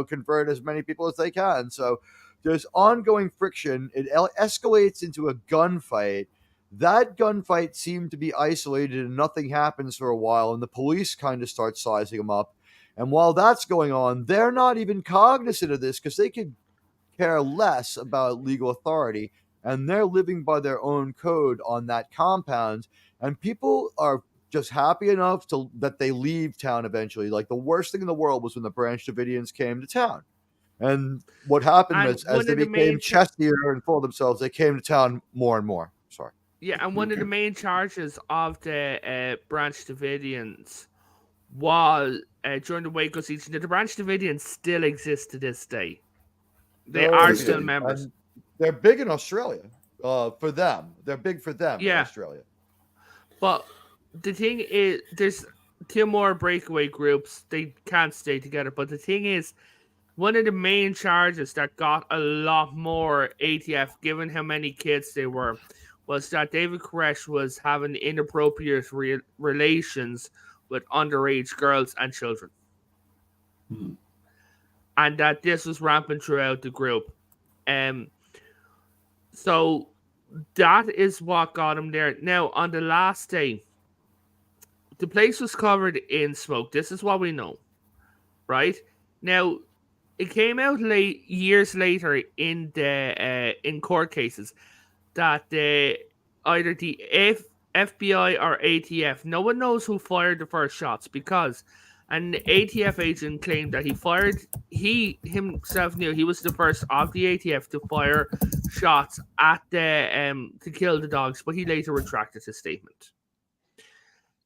convert as many people as they can. So there's ongoing friction. It escalates into a gunfight. That gunfight seemed to be isolated and nothing happens for a while, and the police kind of start sizing them up. And while that's going on, they're not even cognizant of this because they could care less about legal authority, and they're living by their own code on that compound. And people are just happy enough that they leave town eventually. Like the worst thing in the world was when the Branch Davidians came to town. And what happened was as they became chestier and full of themselves, they came to town more and more. Sorry.
Yeah, and one of the main charges of the Branch Davidians was during the Waco siege. The Branch Davidians still exist to this day. They are still members.
And they're big in Australia. For them, they're big for them in Australia.
But the thing is, there's two more breakaway groups. They can't stay together. But the thing is, one of the main charges that got a lot more ATF, given how many kids they were, was that David Koresh was having inappropriate relations with underage girls and children. And that this was rampant throughout the group. So that is what got him there. Now, on the last day, the place was covered in smoke. This is what we know, right? Now, it came out years later in the in court cases that either the FBI or ATF, no one knows who fired the first shots because an ATF agent claimed that he himself knew he was the first of the ATF to fire shots at to kill the dogs, but he later retracted his statement.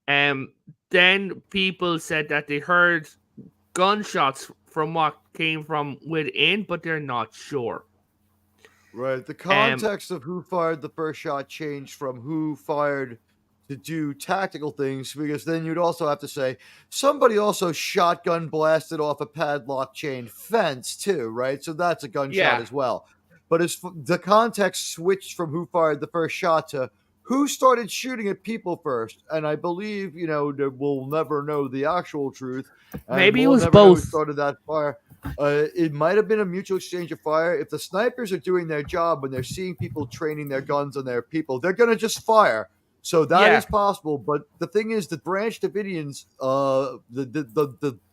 Then people said that they heard gunshots from what came from within, but they're not sure.
Right. The context of who fired the first shot changed from who fired to do tactical things, because then you'd also have to say somebody also shotgun blasted off a padlock chain fence too, right? So that's a gunshot as well. But as the context switched from who fired the first shot to who started shooting at people first, and I believe we'll never know the actual truth.
Maybe it
we'll
was
never know who
both.
started that fire. It might have been a mutual exchange of fire. If the snipers are doing their job when they're seeing people training their guns on their people, they're going to just fire. So that is possible. But the thing is, the Branch Davidians,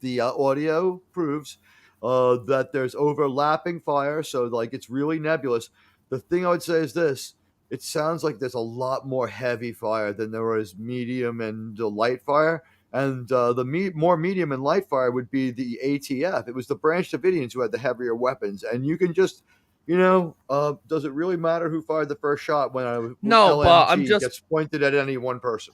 the audio proves that there's overlapping fire. So like it's really nebulous. The thing I would say is this. It sounds like there's a lot more heavy fire than there was medium and light fire. And the more medium and light fire would be the ATF. It was the Branch Davidians who had the heavier weapons. And you can just, does it really matter who fired the first shot when LMG gets pointed at any one person?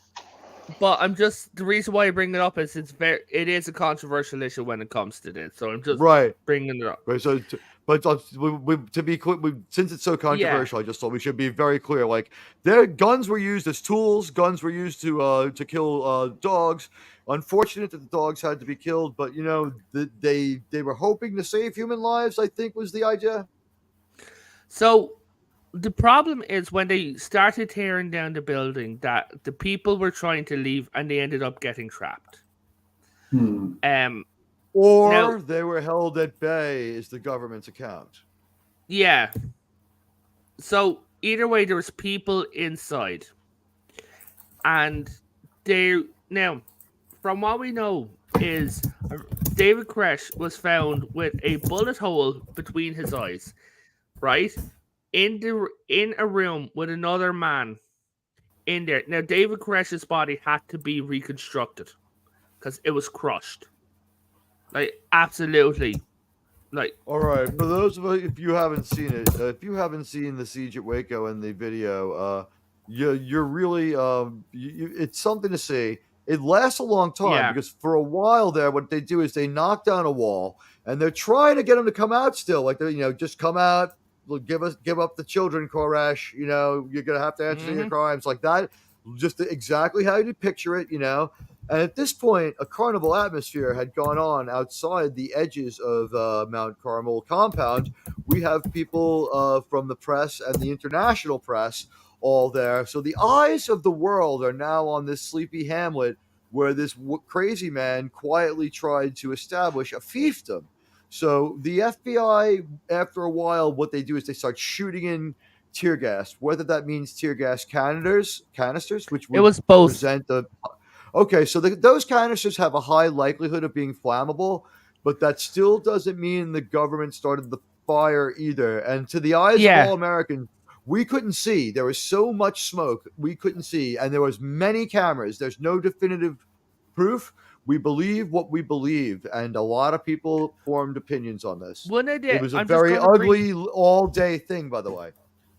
But the reason why I bring it up is it is a controversial issue when it comes to this. So I'm just bringing it up.
Right. So, to be clear, since it's so controversial, I just thought we should be very clear. Like, their guns were used as tools. Guns were used to kill dogs. Unfortunate that the dogs had to be killed, but they were hoping to save human lives, I think was the idea.
So the problem is when they started tearing down the building that the people were trying to leave and they ended up getting trapped.
Or they were held at bay is the government's account.
Yeah. So either way, there was people inside. And now, from what we know is David Koresh was found with a bullet hole between his eyes, right? In a room with another man in there. Now, David Koresh's body had to be reconstructed because it was crushed. Like, absolutely. Like,
all right, for those of you, if you haven't seen it, if you haven't seen the siege at Waco and the video, you're really it's something to see. It lasts a long time because for a while there, what they do is they knock down a wall and they're trying to get them to come out still, like just come out, give up the children, Koresh. You're gonna have to answer your crimes, like that. Just exactly how you picture it, And at this point, a carnival atmosphere had gone on outside the edges of Mount Carmel compound. We have people from the press and the international press all there. So the eyes of the world are now on this sleepy hamlet where this crazy man quietly tried to establish a fiefdom. So the FBI, after a while, what they do is they start shooting in tear gas, whether that means tear gas canisters, which would
it was both.
present the... Okay, so those canisters have a high likelihood of being flammable, but that still doesn't mean the government started the fire either. And to the eyes of all Americans, we couldn't see. There was so much smoke, we couldn't see. And there was many cameras. There's no definitive proof. We believe what we believe. And a lot of people formed opinions on this. It was a very ugly all-day thing, by the way.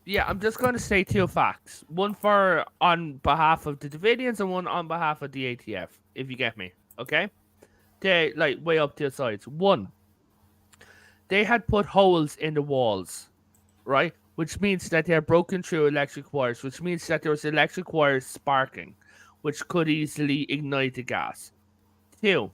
Yeah, I'm just going to say two facts. One on behalf of the Davidians and one on behalf of the ATF, if you get me, okay? They, way up to the sides. One, they had put holes in the walls, right? Which means that they had broken through electric wires, which means that there was electric wires sparking, which could easily ignite the gas. Two,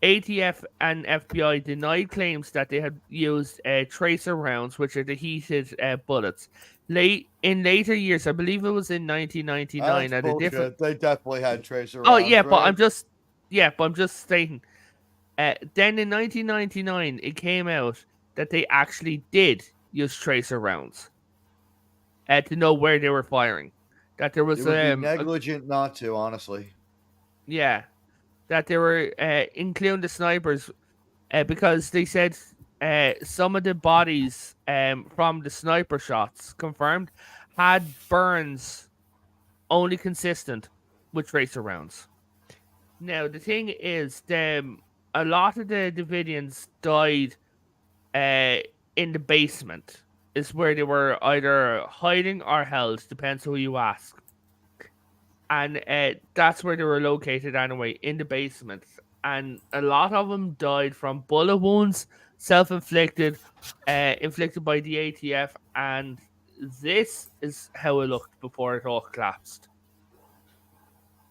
ATF and FBI denied claims that they had used tracer rounds, which are the heated bullets. In later years, I believe it was in 1999.
That's bullshit. They definitely had tracer rounds.
Oh yeah,
right?
but I'm just saying. Then in 1999, it came out that they actually did use tracer rounds to know where they were firing. That there was
it would be negligent not to, honestly.
Yeah. That they were including the snipers because they said some of the bodies from the sniper shots confirmed had burns only consistent with tracer rounds. Now, the thing is, a lot of the Davidians died in the basement, is where they were either hiding or held, depends who you ask. And that's where they were located anyway, in the basement. and a lot of them died from bullet wounds, self-inflicted, inflicted by the ATF, and this is how it looked before it all collapsed.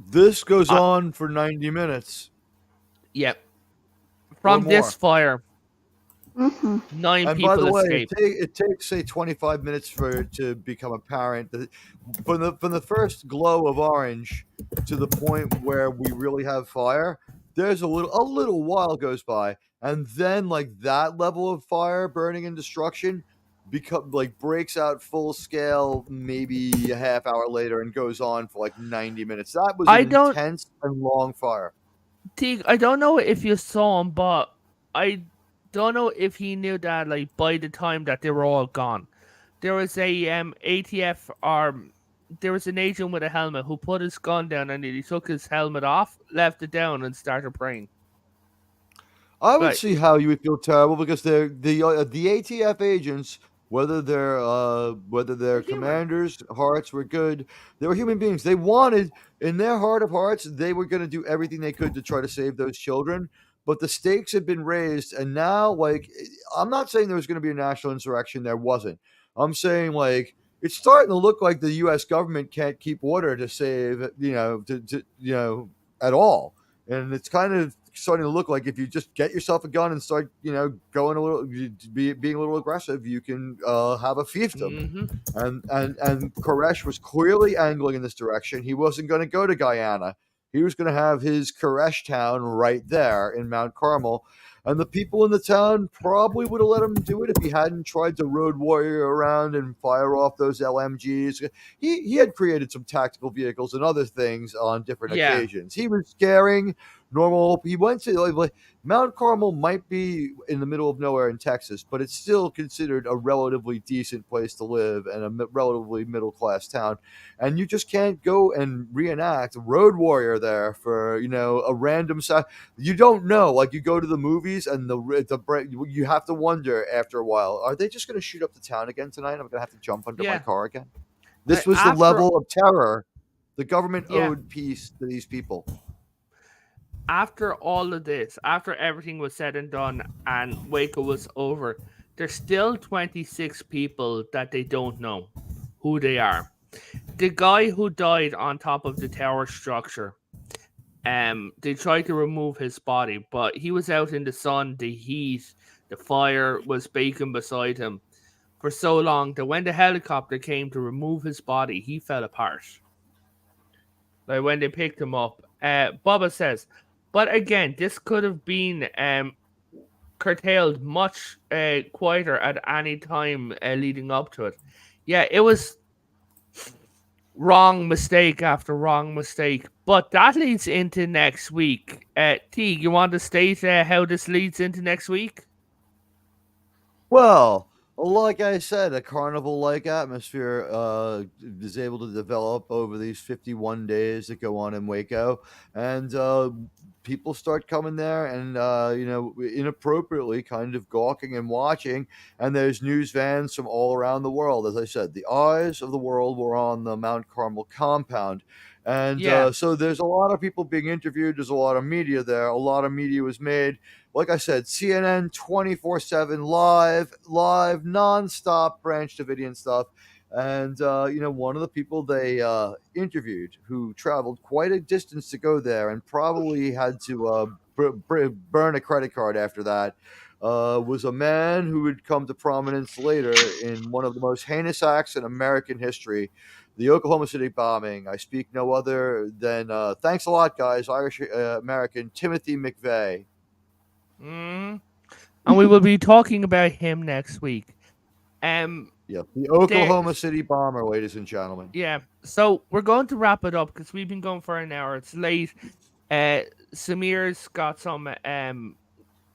This goes on for 90 minutes.
Yep. From this fire,
Mm-hmm.
9
And
people
by the way,
escaped.
it takes say 25 minutes for it to become apparent that from the first glow of orange to the point where we really have fire, there's a little while goes by, and then like that level of fire, burning and destruction, breaks out full scale maybe a half hour later and goes on for like 90 minutes. That was an intense and long fire.
Teague, I don't know if you saw him, but I don't know if he knew that like by the time that they were all gone, there was a ATF or there was an agent with a helmet who put his gun down and he took his helmet off, left it down, and started praying.
I would see how you would feel terrible because the ATF agents, whether they're commanders' hearts were good, they were human beings. They wanted, in their heart of hearts, they were going to do everything they could to try to save those children. But the stakes had been raised, and now, like, I'm not saying there was going to be a national insurrection. There wasn't. I'm saying, like, it's starting to look like the U.S. government can't keep order to save, at all. And it's kind of starting to look like if you just get yourself a gun and start, going a little, being a little aggressive, you can have a fiefdom.
Mm-hmm.
And Koresh was clearly angling in this direction. He wasn't going to go to Guyana. He was going to have his Koresh town right there in Mount Carmel. And the people in the town probably would have let him do it if he hadn't tried to road warrior around and fire off those LMGs. He had created some tactical vehicles and other things on different occasions. He was scaring normal. He went to like Mount Carmel might be in the middle of nowhere in Texas, but it's still considered a relatively decent place to live and a relatively middle class town. And you just can't go and reenact road warrior there for a random you don't know. Like you go to the movies and you have to wonder after a while, are they just going to shoot up the town again tonight? I'm going to have to jump under my car again. This was the level of terror the government owed peace to these people.
After all of this, after everything was said and done and Waco was over, there's still 26 people that they don't know who they are. The guy who died on top of the tower structure, they tried to remove his body, but he was out in the sun, the heat, the fire was baking beside him for so long that when the helicopter came to remove his body, he fell apart. Like when they picked him up. Bubba says, but again, this could have been curtailed much quieter at any time leading up to it. Yeah, it was wrong mistake after wrong mistake. But that leads into next week. Teague, you want to state how this leads into next week?
Well, like I said, a carnival-like atmosphere is able to develop over these 51 days that go on in Waco. And people start coming there and, inappropriately kind of gawking and watching. And there's news vans from all around the world. As I said, the eyes of the world were on the Mount Carmel compound. And so there's a lot of people being interviewed. There's a lot of media there. A lot of media was made. Like I said, CNN 24/7 live, nonstop Branch Davidian stuff. And, one of the people they interviewed who traveled quite a distance to go there and probably had to burn a credit card after that was a man who would come to prominence later in one of the most heinous acts in American history, the Oklahoma City bombing. I speak no other than, thanks a lot, guys, Irish-American Timothy McVeigh.
And we will be talking about him next week.
The Oklahoma City bomber, ladies and gentlemen.
Yeah, so we're going to wrap it up because we've been going for an hour. It's late. Samir's got some.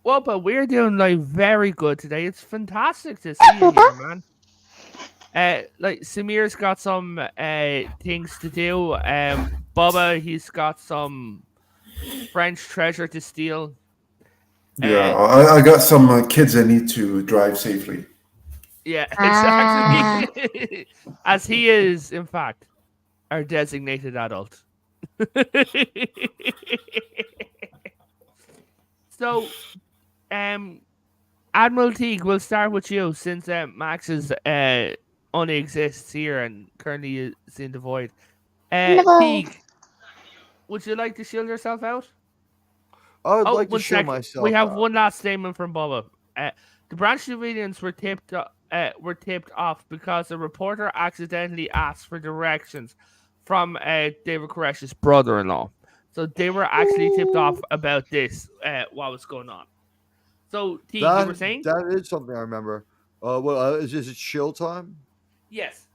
But we're doing like very good today. It's fantastic to see you here, man. Samir's got some things to do. Bubba, he's got some French treasure to steal.
Yeah, I got some kids I need to drive safely.
Yeah, exactly. As he is, in fact, our designated adult. So, Admiral Teague, we'll start with you since Max is only exists here and currently is in the void. Teague, would you like to shield yourself out?
I would like to
1
show
second. We
myself
have
out.
one last statement from Bubba. The Branch Davidians were tipped off because a reporter accidentally asked for directions from David Koresh's brother-in-law. So they were actually tipped off about this, what was going on. So, Teague, you were saying?
That is something I remember. Is it chill time?
Yes.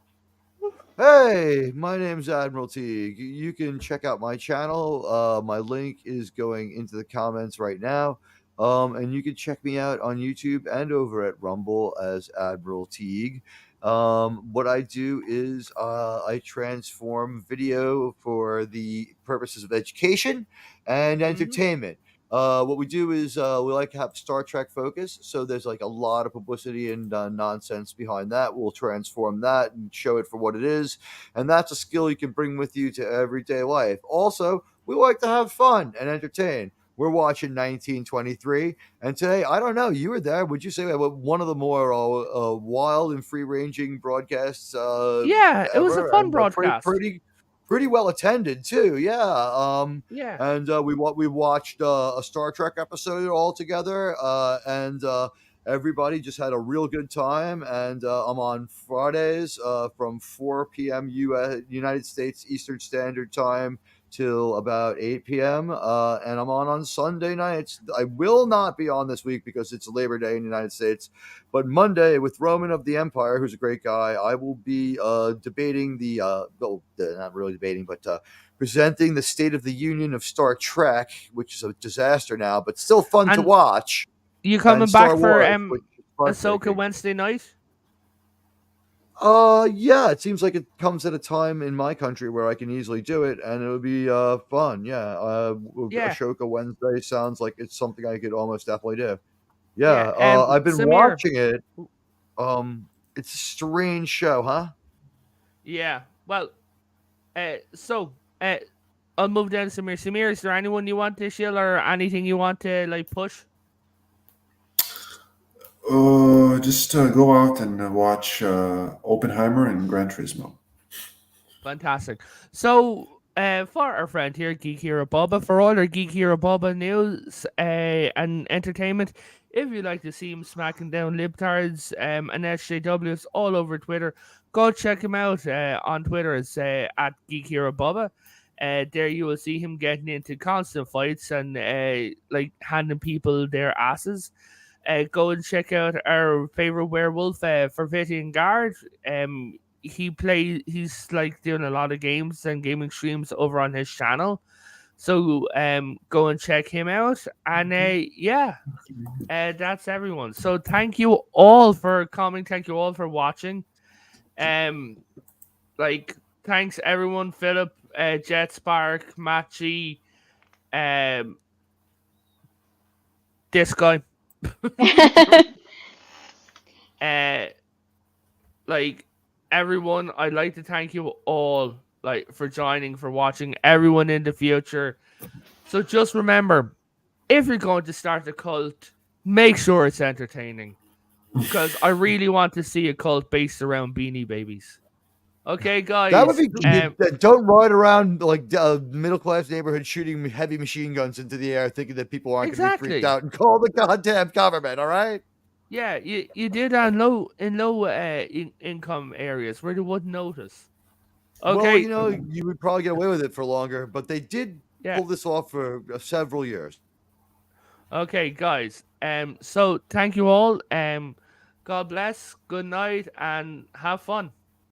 Hey, my name's Admiral Teague. You can check out my channel. My link is going into the comments right now. And you can check me out on YouTube and over at Rumble as Admiral Teague. What I do is I transform video for the purposes of education and entertainment. What we do is we like to have Star Trek focus, so there's like a lot of publicity and nonsense behind that. We'll transform that and show it for what it is, and that's a skill you can bring with you to everyday life. Also, we like to have fun and entertain. We're watching 1923, and today, I don't know, you were there. Would you say one of the more wild and free-ranging broadcasts?
Yeah, it was a fun broadcast.
Pretty well attended too. Yeah.
Yeah.
And we watched a Star Trek episode all together, and everybody just had a real good time. And I'm on Fridays from 4 p.m. United States Eastern Standard Time till about 8 p.m. And I'm on Sunday nights. I will not be on this week because it's Labor Day in the United States. But Monday with Roman of the Empire, who's a great guy, I will be debating not really debating, but presenting the State of the Union of Star Trek, which is a disaster now, but still fun to watch.
You coming back for Ahsoka Wednesday night?
Yeah, it seems like it comes at a time in my country where I can easily do it, and it would be fun. Yeah, Ashoka Wednesday sounds like it's something I could almost definitely do. Yeah, I've been watching it. It's a strange show, huh?
Yeah. Well, so I'll move down to Samir. Samir, is there anyone you want to shield or anything you want to like push?
Just go out and watch Oppenheimer and Gran Turismo.
Fantastic. So, for our friend here, Geek Hero Bubba, for all our Geek Hero Bubba news and entertainment, if you'd like to see him smacking down libtards and SJWs all over Twitter, go check him out on Twitter. It's at Geek Hero Bubba. There you will see him getting into constant fights and like handing people their asses. Go and check out our favorite werewolf, Forvitian Guard. He's like doing a lot of games and gaming streams over on his channel. So go and check him out. And that's everyone. So thank you all for coming. Thank you all for watching. Thanks everyone, Philip, Jet Spark, Matt G, this guy. Everyone, I'd like to thank you all for joining, for watching, everyone in the future. So just remember, if you're going to start a cult, make sure it's entertaining, because I really want to see a cult based around Beanie Babies. Okay, guys.
That would be. Don't ride around like middle class neighborhood shooting heavy machine guns into the air, thinking that people aren't going to be freaked out, and call the goddamn government. All right.
Yeah, you do that in low income areas where they wouldn't notice. Okay.
Well, you would probably get away with it for longer, but they did pull this off for several years.
Okay, guys. So thank you all. God bless. Good night, and have fun.